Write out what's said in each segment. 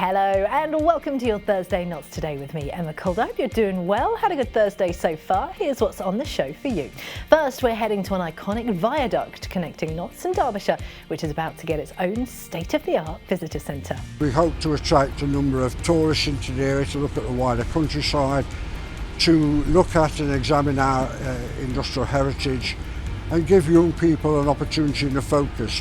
Hello and welcome to your Thursday Knots Today with me, Emma Caldwell. I hope you're doing well. Had a good Thursday so far. Here's what's on the show for you. First, we're heading to an iconic viaduct connecting Notts and Derbyshire, which is about to get its own state-of-the-art visitor centre. We hope to attract a number of tourists into the area to look at the wider countryside, to look at and examine our industrial heritage and give young people an opportunity and a focus.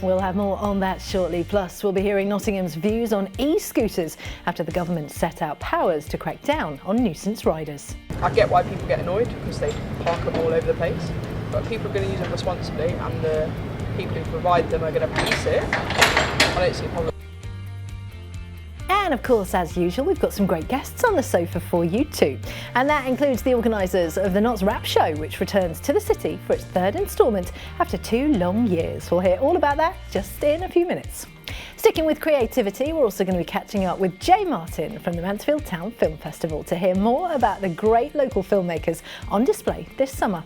We'll have more on that shortly. Plus, we'll be hearing Nottingham's views on e-scooters after the government set out powers to crack down on nuisance riders. I get why people get annoyed because they park them all over the place, but people are going to use them responsibly and the people who provide them are going to police it. I don't see a problem. And of course, as usual, we've got some great guests on the sofa for you too. And that includes the organisers of the Notts Rap Show, which returns to the city for its third instalment after 2 long years. We'll hear all about that just in a few minutes. Sticking with creativity, we're also going to be catching up with Jay Martin from the Mansfield Town Film Festival to hear more about the great local filmmakers on display this summer.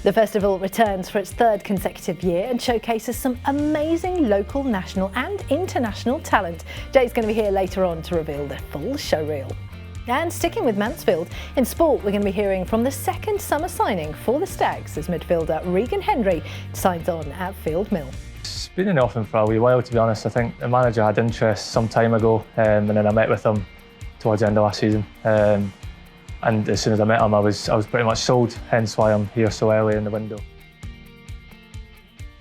The festival returns for its third consecutive year and showcases some amazing local, national and international talent. Jay's going to be here later on to reveal the full showreel. And sticking with Mansfield, in sport we're going to be hearing from the second summer signing for the Stags as midfielder Regan Henry signs on at Field Mill. It's been in the offing for a wee while, to be honest. I think the manager had interest some time ago and then I met with him towards the end of last season. And as soon as I met him, I was pretty much sold, hence why I'm here so early in the window.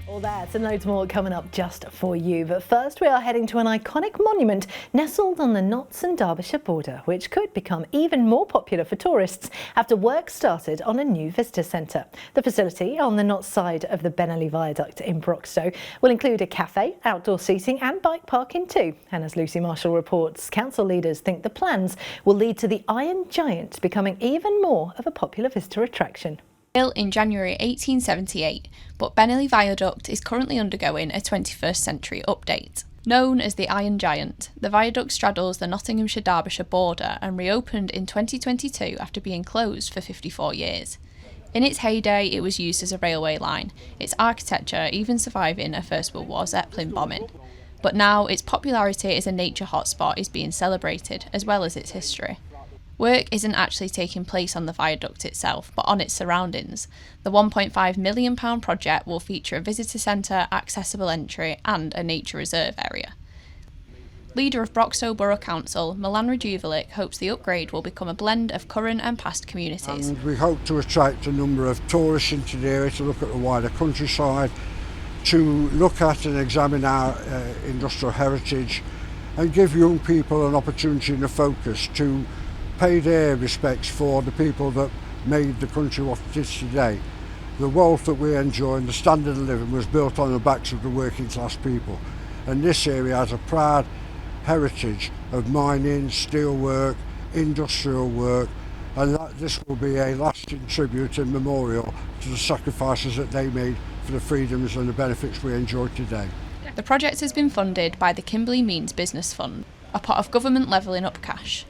All that and loads more coming up just for you. But first, we are heading to an iconic monument nestled on the Notts and Derbyshire border, which could become even more popular for tourists after work started on a new visitor centre. The facility on the Notts side of the Beny Vioaduct in Broxtowe will include a cafe, outdoor seating and bike parking too. And as Lucy Marshall reports, council leaders think the plans will lead to the Iron Giant becoming even more of a popular visitor attraction. Built in January 1878, but Beny Vioaduct is currently undergoing a 21st century update. Known as the Iron Giant, the viaduct straddles the Nottinghamshire-Derbyshire border and reopened in 2022 after being closed for 54 years. In its heyday, it was used as a railway line, its architecture even surviving a First World War Zeppelin bombing. But now its popularity as a nature hotspot is being celebrated, as well as its history. Work isn't actually taking place on the viaduct itself, but on its surroundings. The £1.5 million project will feature a visitor centre, accessible entry and a nature reserve area. Leader of Broxtowe Borough Council, Milan Radujevilic, hopes the upgrade will become a blend of current and past communities. And we hope to attract a number of tourists into the area to look at the wider countryside, to look at and examine our industrial heritage and give young people an opportunity and a focus to pay their respects for the people that made the country what it is today. The wealth that we enjoy and the standard of living was built on the backs of the working class people. And this area has a proud heritage of mining, steelwork, industrial work, and that this will be a lasting tribute and memorial to the sacrifices that they made for the freedoms and the benefits we enjoy today. The project has been funded by the Kimberley Means Business Fund, a pot of government levelling up cash.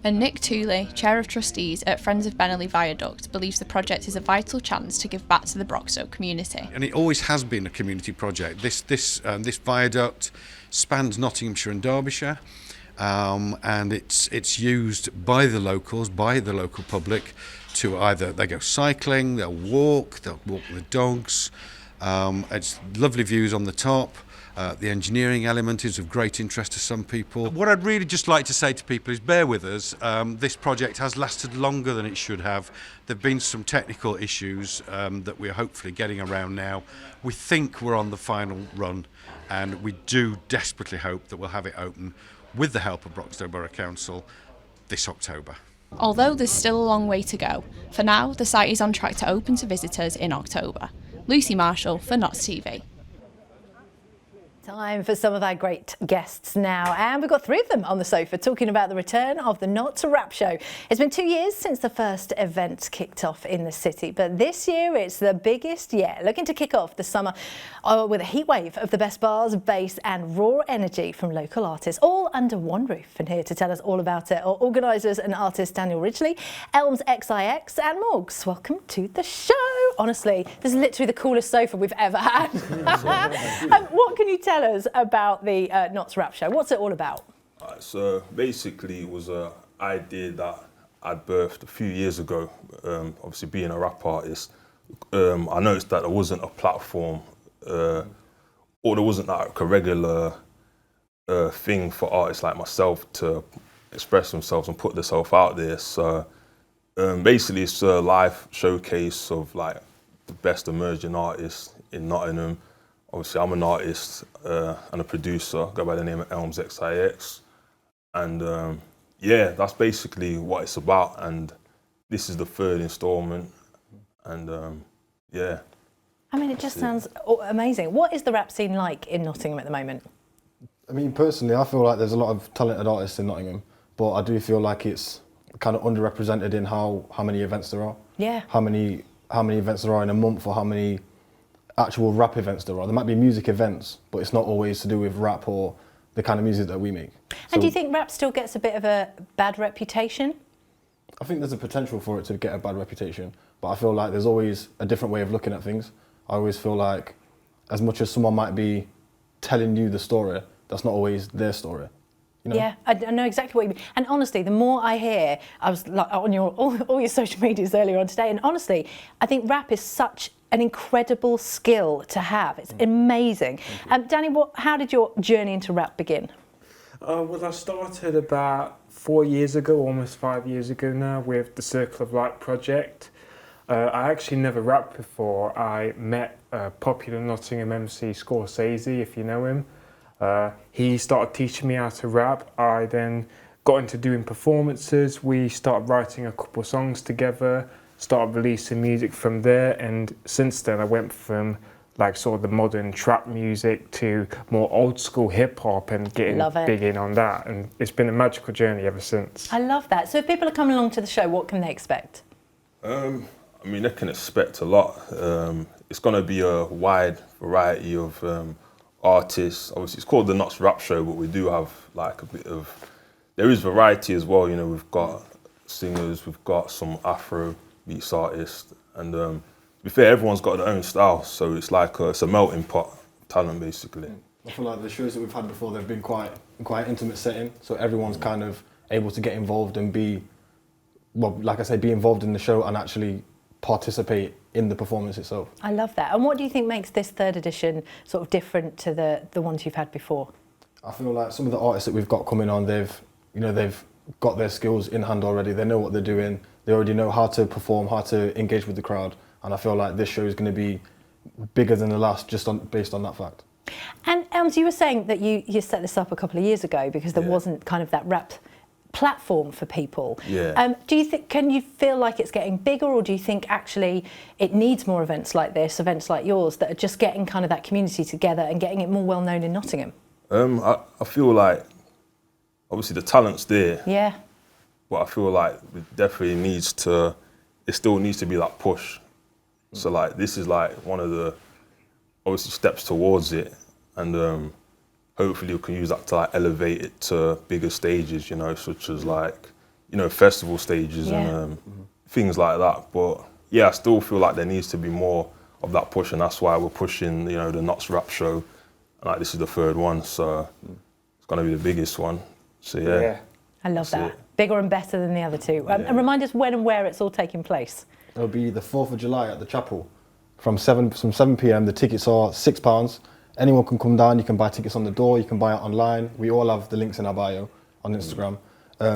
And Nick Tooley, Chair of Trustees at Friends of Beny Vioaduct, believes the project is a vital chance to give back to the Broxtowe community. And it always has been a community project. This viaduct spans Nottinghamshire and Derbyshire, and it's used by the locals, by the local public, to either they go cycling, they'll walk with dogs. It's lovely views on the top. The engineering element is of great interest to some people. What I'd really just like to say to people is bear with us. This project has lasted longer than it should have. There have been some technical issues that we're hopefully getting around now. We think we're on the final run and we do desperately hope that we'll have it open with the help of Broxtowe Borough Council this October. Although there's still a long way to go, for now the site is on track to open to visitors in October. Lucy Marshall for Notts TV. Time for some of our great guests now, and we've got 3 of them on the sofa talking about the return of the Notts Rap Show. It's been 2 years since the first event kicked off in the city, but this year it's the biggest yet, looking to kick off the summer with a heatwave of the best bars, bass and raw energy from local artists, all under one roof. And here to tell us all about it are organisers and artist Daniel Ridgely, Elms XIX and Morgs. Welcome to the show. honestly, this is literally the coolest sofa we've ever had. What can you tell us about the Knots Rap Show? What's it all about? So basically, it was an idea that I birthed a few years ago. Obviously, being a rap artist, I noticed that there wasn't a platform, or there wasn't like a regular thing for artists like myself to express themselves and put themselves out there. So basically, it's a live showcase of like the best emerging artists in Nottingham. Obviously, I'm an artist and a producer, go by the name of Elms XIX. And yeah, that's basically what it's about. And this is the 3rd instalment. And yeah. I mean, it just sounds amazing. What is the rap scene like in Nottingham at the moment? I mean, personally, I feel like there's a lot of talented artists in Nottingham, but I do feel like it's kind of underrepresented in how many events there are. Yeah. How many events there are in a month, or how many actual rap events there are. There might be music events, but it's not always to do with rap or the kind of music that we make. And do you think rap still gets a bit of a bad reputation? I think there's a potential for it to get a bad reputation, but I feel like there's always a different way of looking at things. I always feel like as much as someone might be telling you the story, that's not always their story. You know? Yeah, I know exactly what you mean. And honestly, the more I hear, I was like on all your social medias earlier on today, and honestly, I think rap is such an incredible skill to have. It's amazing. Danny, how did your journey into rap begin? Well, I started about 4 years ago, almost 5 years ago now, with the Circle of Light project. I actually never rapped before. I met popular Nottingham MC Scorsese, if you know him. He started teaching me how to rap. I then got into doing performances. We started writing a couple of songs together, started releasing music from there, and since then I went from like sort of the modern trap music to more old school hip hop and getting big in on that, and it's been a magical journey ever since. I love that. So if people are coming along to the show, what can they expect? I mean, they can expect a lot. It's going to be a wide variety of artists. Obviously, it's called the Knots Rap Show, but we do have like a bit of, there is variety as well. You know, we've got singers, we've got some Afro beats artists, and to be fair, everyone's got their own style, so it's like it's a melting pot of talent, basically. I feel like the shows that we've had before, they've been quite intimate setting, so everyone's kind of able to get involved and be, well, like I say, be involved in the show and actually participate in the performance itself. I love that. And what do you think makes this 3rd edition sort of different to the ones you've had before? I feel like some of the artists that we've got coming on, they've got their skills in hand already. They know what they're doing. They already know how to perform, how to engage with the crowd. And I feel like this show is going to be bigger than the last, based on that fact. And Elms, you were saying that you set this up a couple of years ago because there wasn't kind of that rap platform for people. Yeah. Can you feel like it's getting bigger, or do you think actually it needs more events like this, events like yours, that are just getting kind of that community together and getting it more well known in Nottingham? I feel like obviously the talent's there. Yeah. But I feel like it definitely still needs to be like push. So like this is like one of the obviously steps towards it, and hopefully we can use that to like elevate it to bigger stages, you know, such as like, you know, festival stages and things like that. But yeah, I still feel like there needs to be more of that push, and that's why we're pushing, you know, the Knots Rap Show. And like this is the 3rd one, so it's gonna be the biggest one. So yeah. I love that. Bigger and better than the other two. And remind us when and where it's all taking place. It'll be the 4th of July at the chapel from 7 p.m. The tickets are £6. Anyone can come down. You can buy tickets on the door. You can buy it online. We all have the links in our bio on Instagram.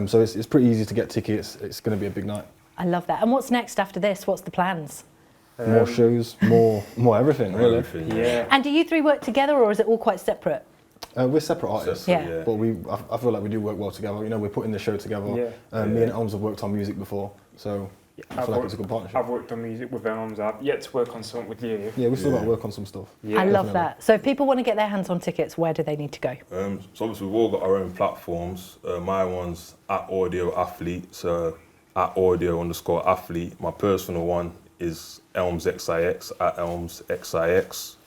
So it's pretty easy to get tickets. It's going to be a big night. I love that. And what's next after this? What's the plans? More shows, more everything, really. Yeah. And do you three work together, or is it all quite separate? We're separate artists, Yeah. but I feel like we do work well together. You know, we're putting the show together. Me and Elms have worked on music before, so I feel like it's a good partnership. I've worked on music with Elms. I've yet to work on something with you. Yeah, we still got to work on some stuff. Yeah. I love that. So if people want to get their hands on tickets, where do they need to go? So obviously we've all got our own platforms. My one's at Audio Athlete, so at Audio_Athlete. My personal one is Elms XIX, at Elms XIX.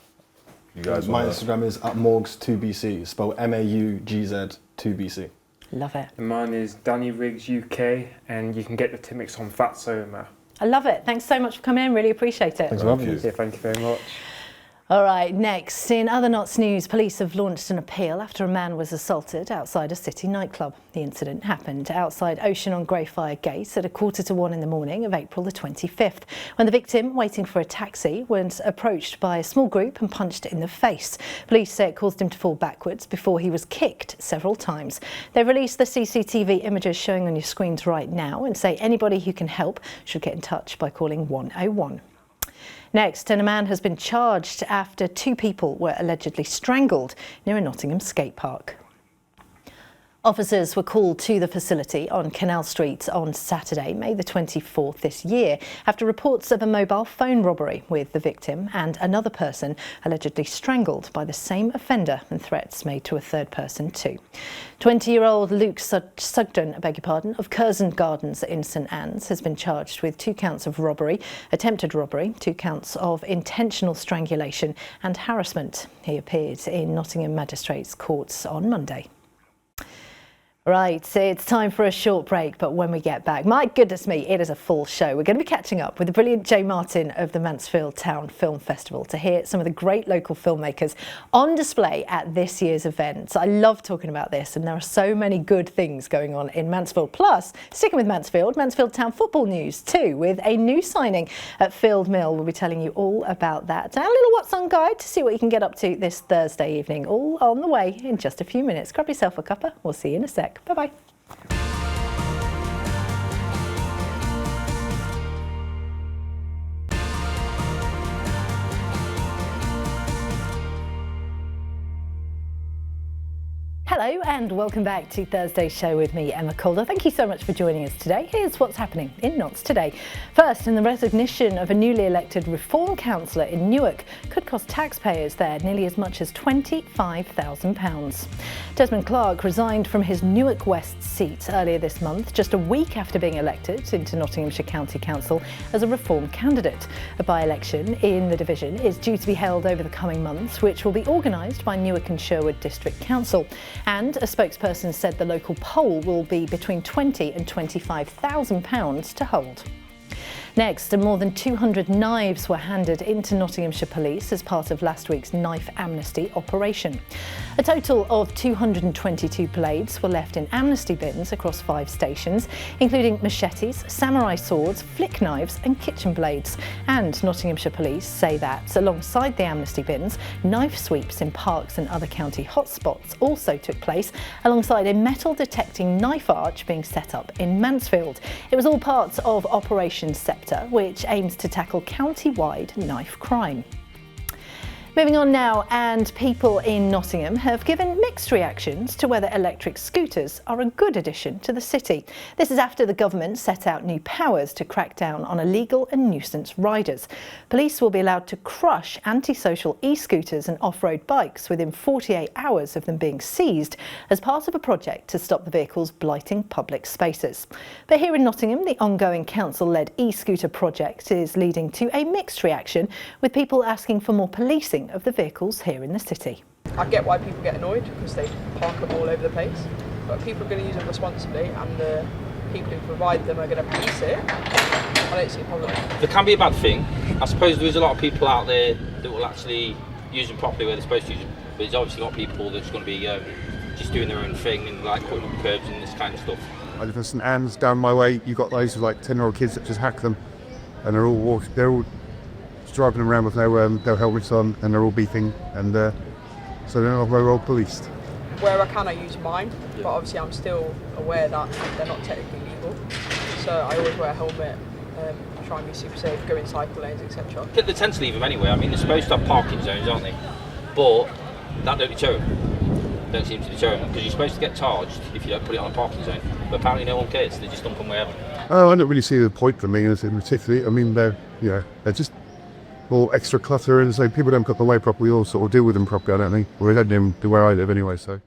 You guys My Instagram is at Morgs2BC, spelled MAUGZ2BC. Love it. And mine is Danny Riggs UK, and you can get the tickets on Fatsoma. I love it. Thanks so much for coming in. Really appreciate it. Thanks for having me. Yeah, thank you very much. All right, next, in other Notts news, police have launched an appeal after a man was assaulted outside a city nightclub. The incident happened outside Ocean on Greyfriar Gate at 1:45 in the morning of April the 25th, when the victim, waiting for a taxi, was approached by a small group and punched in the face. Police say it caused him to fall backwards before he was kicked several times. They released the CCTV images showing on your screens right now and say anybody who can help should get in touch by calling 101. Next, and a man has been charged after 2 people were allegedly strangled near a Nottingham skate park. Officers were called to the facility on Canal Street on Saturday, May the 24th this year, after reports of a mobile phone robbery with the victim and another person allegedly strangled by the same offender, and threats made to a third person too. 20-year-old Luke Sugden, of Curzon Gardens in St Anne's, has been charged with 2 counts of robbery, attempted robbery, 2 counts of intentional strangulation and harassment. He appeared in Nottingham Magistrates' Courts on Monday. Right, it's time for a short break, but when we get back, my goodness me, it is a full show. We're going to be catching up with the brilliant Jay Martin of the Mansfield Town Film Festival to hear some of the great local filmmakers on display at this year's event. I love talking about this, and there are so many good things going on in Mansfield. Plus, sticking with Mansfield Town football news too, with a new signing at Field Mill. We'll be telling you all about that. And a little What's On guide to see what you can get up to this Thursday evening, all on the way in just a few minutes. Grab yourself a cuppa. We'll see you in a sec. Bye-bye. Hello and welcome back to Thursday's show with me, Emma Calder. Thank you so much for joining us today. Here's what's happening in Notts today. First, in the resignation of a newly elected Reform councillor in Newark could cost taxpayers there nearly as much as £25,000. Desmond Clark resigned from his Newark West seat earlier this month, just a week after being elected into Nottinghamshire County Council as a Reform candidate. A by-election in the division is due to be held over the coming months, which will be organised by Newark and Sherwood District Council. And a spokesperson said the local poll will be between £20,000 and £25,000 to hold. Next, more than 200 knives were handed into Nottinghamshire Police as part of last week's knife amnesty operation. A total of 222 blades were left in amnesty bins across 5 stations, including machetes, samurai swords, flick knives and kitchen blades. And Nottinghamshire Police say that, alongside the amnesty bins, knife sweeps in parks and other county hotspots also took place, alongside a metal-detecting knife arch being set up in Mansfield. It was all part of Operation Sceptre, which aims to tackle county-wide knife crime. Moving on now, and people in Nottingham have given mixed reactions to whether electric scooters are a good addition to the city. This is after the government set out new powers to crack down on illegal and nuisance riders. Police will be allowed to crush antisocial e-scooters and off-road bikes within 48 hours of them being seized as part of a project to stop the vehicles blighting public spaces. But here in Nottingham, the ongoing council-led e-scooter project is leading to a mixed reaction, with people asking for more policing of the vehicles here in the city. I get why people get annoyed because they park them all over the place, but people are going to use them responsibly and the people who provide them are going to police it. I don't see a problem. There can be a bad thing. I suppose there is a lot of people out there that will actually use them properly where they're supposed to use them, but there's obviously got people that's going to be just doing their own thing and like putting up curbs and this kind of stuff. I live in St Anne's. Down my way you've got those with like 10-year-old kids that just hack them, and they're all driving around with no helmets on, and they're all beeping, and so they're all policed. Where I can, I use mine, but obviously I'm still aware that they're not technically legal. So I always wear a helmet, try and be super safe, go in cycle lanes, etc. They tend to leave them anyway. I mean, they're supposed to have parking zones, aren't they? But that don't deter them. Don't seem to deter them, because you're supposed to get charged if you don't put it on a parking zone. But apparently no one cares. They just dump them wherever. Oh, I don't really see the point for me in particularly. I mean, they're just all extra clutter, and so people don't put them away properly or sort of deal with them properly, I don't think. Well, they don't do where I live anyway, so.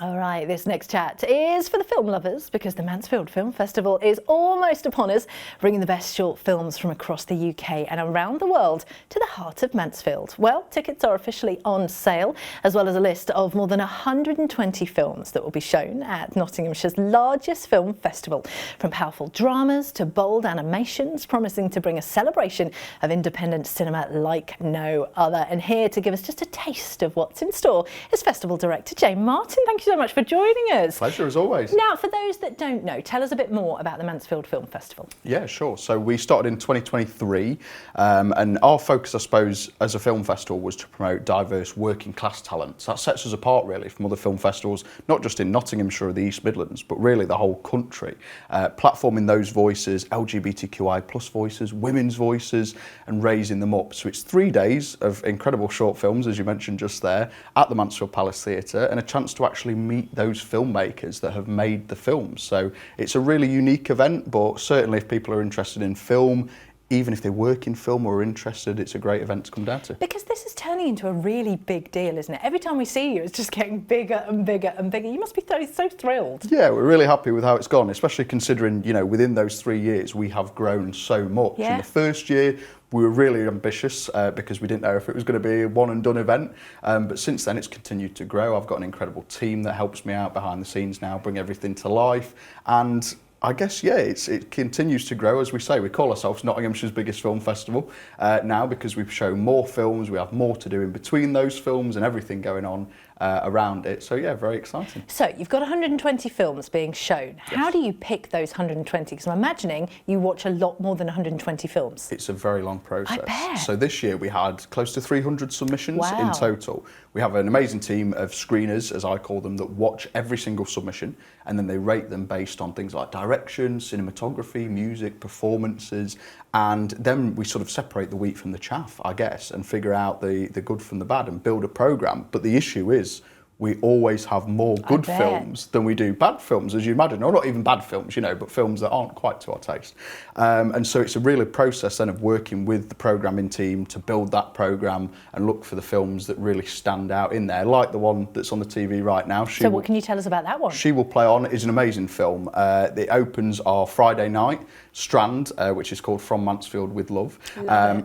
All right, this next chat is for the film lovers because the Mansfield Film Festival is almost upon us, bringing the best short films from across the UK and around the world to the heart of Mansfield. Well, tickets are officially on sale, as well as a list of more than 120 films that will be shown at Nottinghamshire's largest film festival, from powerful dramas to bold animations, promising to bring a celebration of independent cinema like no other. And here to give us just a taste of what's in store is Festival Director Jane Martin. Thank you so much for joining us. Pleasure as always. Now, for those that don't know, tell us a bit more about the Mansfield Film Festival. Yeah, sure. So we started in 2023 and our focus, I suppose, as a film festival was to promote diverse working class talent. So that sets us apart really from other film festivals, not just in Nottinghamshire or the East Midlands, but really the whole country. Platforming those voices, LGBTQI plus voices, women's voices, and raising them up. So it's 3 days of incredible short films, as you mentioned just there, at the Mansfield Palace Theatre, and a chance to actually meet those filmmakers that have made the films. So it's a really unique event, but certainly if people are interested in film, even if they work in film or are interested, it's a great event to come down to. Because this is turning into a really big deal, isn't it? Every time we see you, it's just getting bigger and bigger and bigger. You must be so thrilled. Yeah, we're really happy with how it's gone, especially considering, you know, within those 3 years, we have grown so much. Yeah. In the first year, we were really ambitious because we didn't know if it was going to be a one and done event. But since then, it's continued to grow. I've got an incredible team that helps me out behind the scenes now, bring everything to life. And I guess, yeah, it continues to grow. As we say, we call ourselves Nottinghamshire's biggest film festival now because we've shown more films, we have more to do in between those films and everything going on around it. So yeah, very exciting. So you've got 120 films being shown. Yes. How do you pick those 120? Because I'm imagining you watch a lot more than 120 films. It's a very long process. I bet. So this year we had close to 300 submissions Wow. in total. We have an amazing team of screeners, as I call them, that watch every single submission and then they rate them based on things like direction, cinematography, music, performances, and then we sort of separate the wheat from the chaff, I guess, and figure out the good from the bad and build a programme. But the issue is we always have more good films than we do bad films, as you imagine, or not even bad films, you know, but films that aren't quite to our taste. And so it's a really process then of working with the programming team to build that programme and look for the films that really stand out in there, like the one that's on the TV right now. So what can you tell us about that one? She Will Play On is an amazing film. It opens our Friday night, Strand, which is called From Mansfield with Love.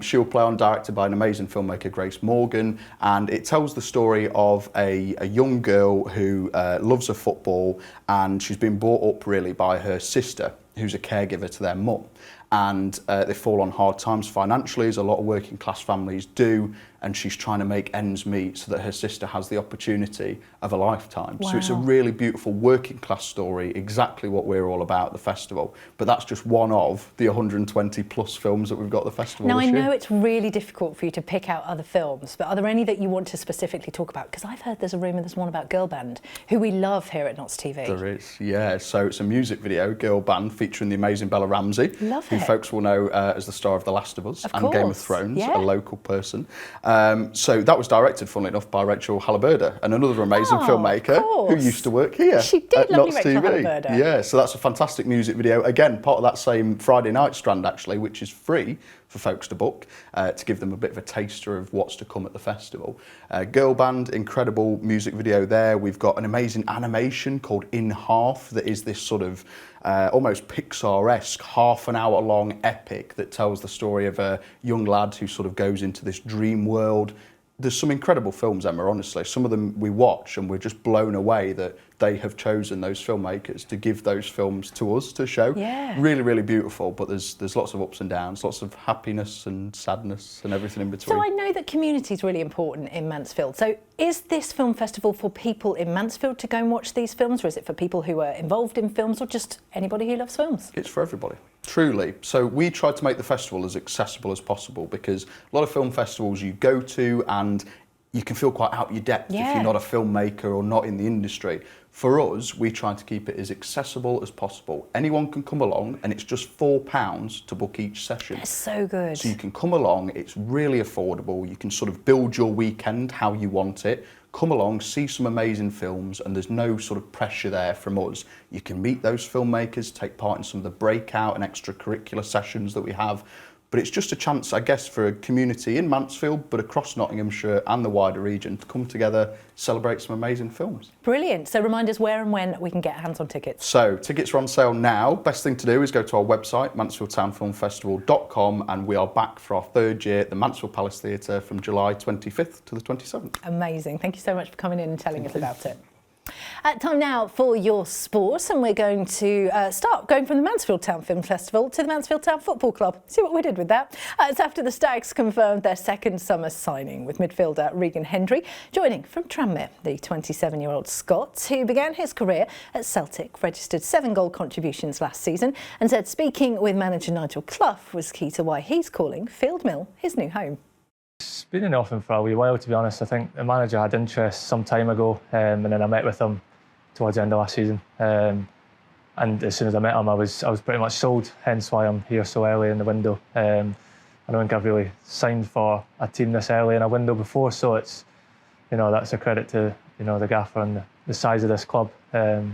She Will Play On, directed by an amazing filmmaker, Grace Morgan, and it tells the story of a young girl who loves her football, and she's been brought up really by her sister, who's a caregiver to their mum. And they fall on hard times financially, as a lot of working class families do, and she's trying to make ends meet so that her sister has the opportunity of a lifetime. Wow. So it's a really beautiful working class story, exactly what we're all about at the festival. But that's just one of the 120 plus films that we've got at the festival Now, this I year. know it's really difficult for you to pick out other films, but are there any that you want to specifically talk about? Because I've heard there's a rumour there's one about Girl Band, who we love here at Notts TV. There is, yeah. So it's a music video, Girl Band, featuring the amazing Bella Ramsey, Love who it. folks will know as the star of The Last of Us and Game of course, Thrones, yeah. a local person. So that was directed, funnily enough, by Rachel Halliburton, and another amazing filmmaker who used to work here She did, at lovely Notts Rachel TV. Halliburton. Yeah, so that's a fantastic music video. Again, part of that same Friday night strand, actually, which is free for folks to book to give them a bit of a taster of what's to come at the festival. Girl Band, incredible music video there. We've got an amazing animation called In Half that is this sort of almost Pixar-esque, half an hour long epic that tells the story of a young lad who sort of goes into this dream world. There's some incredible films, Emma, honestly. Some of them we watch and we're just blown away that they have chosen, those filmmakers, to give those films to us to show. Yeah. Really, really beautiful, but there's lots of ups and downs, lots of happiness and sadness and everything in between. So I know that community is really important in Mansfield. So is this film festival for people in Mansfield to go and watch these films, or is it for people who are involved in films, or just anybody who loves films? It's for everybody, truly. So we tried to make the festival as accessible as possible, because a lot of film festivals you go to and you can feel quite out of your depth if you're not a filmmaker or not in the industry. For us, we try to keep it as accessible as possible. Anyone can come along, and it's just £4 to book each session. That's so good. So you can come along, it's really affordable, you can sort of build your weekend how you want it. Come along, see some amazing films, and there's no sort of pressure there from us. You can meet those filmmakers, take part in some of the breakout and extracurricular sessions that we have. But it's just a chance, I guess, for a community in Mansfield, but across Nottinghamshire and the wider region to come together, celebrate some amazing films. Brilliant. So remind us where and when we can get hands on tickets. So tickets are on sale now. Best thing to do is go to our website, mansfieldtownfilmfestival.com, and we are back for our third year at the Mansfield Palace Theatre from July 25th to the 27th. Amazing. Thank you so much for coming in and telling us about it. Time now for your sports, and we're going to start going from the Mansfield Town Film Festival to the Mansfield Town Football Club. See what we did with that? It's after the Stags confirmed their second summer signing, with midfielder Regan Hendry joining from Tranmere. The 27-year-old Scot, who began his career at Celtic, registered 7 goal contributions last season and said speaking with manager Nigel Clough was key to why he's calling Field Mill his new home. It's been in the offing for a wee while, to be honest. I think the manager had interest some time ago, and then I met with him towards the end of last season. And as soon as I met him, I was pretty much sold. Hence why I'm here so early in the window. I don't think I've really signed for a team this early in a window before, so it's, you know, that's a credit to, you know, the gaffer and the size of this club. You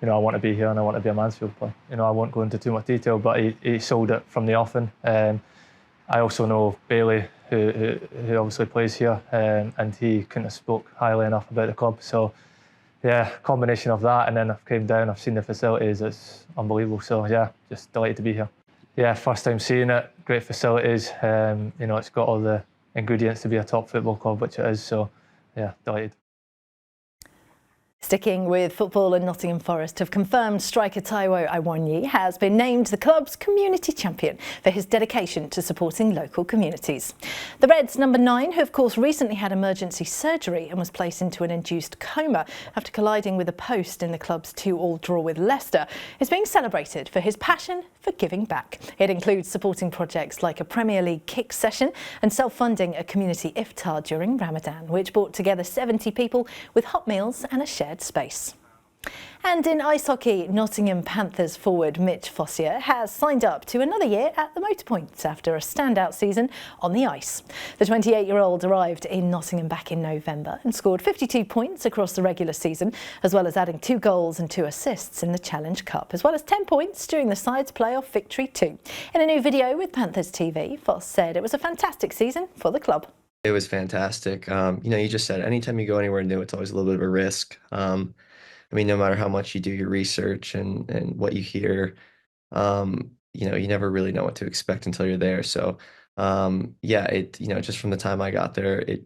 know, I want to be here and I want to be a Mansfield player. You know, I won't go into too much detail, but he sold it from the offing. I also know Bailey, who obviously plays here, and he couldn't have spoke highly enough about the club. So, yeah, combination of that, and then I've came down, I've seen the facilities, it's unbelievable. So, yeah, just delighted to be here. Yeah, first time seeing it, great facilities. You know, it's got all the ingredients to be a top football club, which it is. So, yeah, delighted. Sticking with football, and Nottingham Forest have confirmed striker Taiwo Awoniyi has been named the club's community champion for his dedication to supporting local communities. The Reds' number 9, who of course recently had emergency surgery and was placed into an induced coma after colliding with a post in the club's 2-2 draw with Leicester, is being celebrated for his passion for giving back. It includes supporting projects like a Premier League kick session and self-funding a community iftar during Ramadan, which brought together 70 people with hot meals and a shared space. And in ice hockey, Nottingham Panthers forward Mitch Fossier has signed up to another year at the Motorpoint after a standout season on the ice. The 28-year-old arrived in Nottingham back in November and scored 52 points across the regular season, as well as adding 2 goals and 2 assists in the Challenge Cup, as well as 10 points during the side's playoff victory too. In a new video with Panthers TV, Foss said it was a fantastic season for the club. It was fantastic. You know, you just said anytime you go anywhere new, it's always a little bit of a risk. I mean, no matter how much you do your research and what you hear, you know, you never really know what to expect until you're there. So, yeah, you know, just from the time I got there, it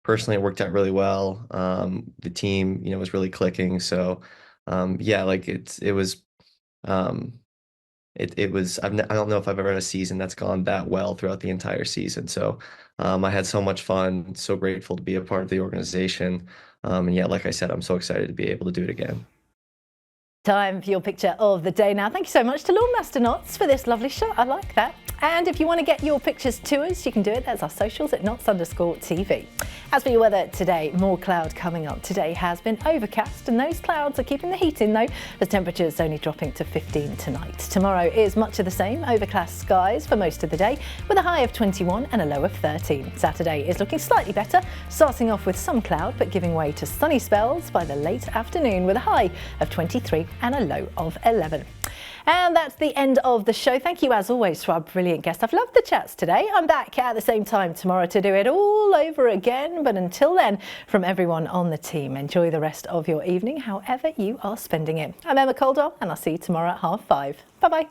worked out really well. The team, you know, was really clicking. So, yeah, like it was, I don't know if I've ever had a season that's gone that well throughout the entire season. So, I had so much fun, so grateful to be a part of the organization. And yeah, like I said, I'm so excited to be able to do it again. Time for your picture of the day now. Thank you so much to Lawn Master Knots for this lovely shot. I like that. And if you want to get your pictures to us, you can do it. That's our socials at Knots_TV. As for your weather today, more cloud coming up. Today has been overcast, and those clouds are keeping the heat in though, as temperatures only dropping to 15 tonight. Tomorrow is much of the same, overcast skies for most of the day, with a high of 21 and a low of 13. Saturday is looking slightly better, starting off with some cloud, but giving way to sunny spells by the late afternoon, with a high of 23 and a low of 11. And that's the end of the show. Thank you as always to our brilliant guests. I've loved the chats today. I'm back at the same time tomorrow to do it all over again. But until then, from everyone on the team, enjoy the rest of your evening, however you are spending it. I'm Emma Caldwell, and I'll see you tomorrow at 5:30. Bye-bye.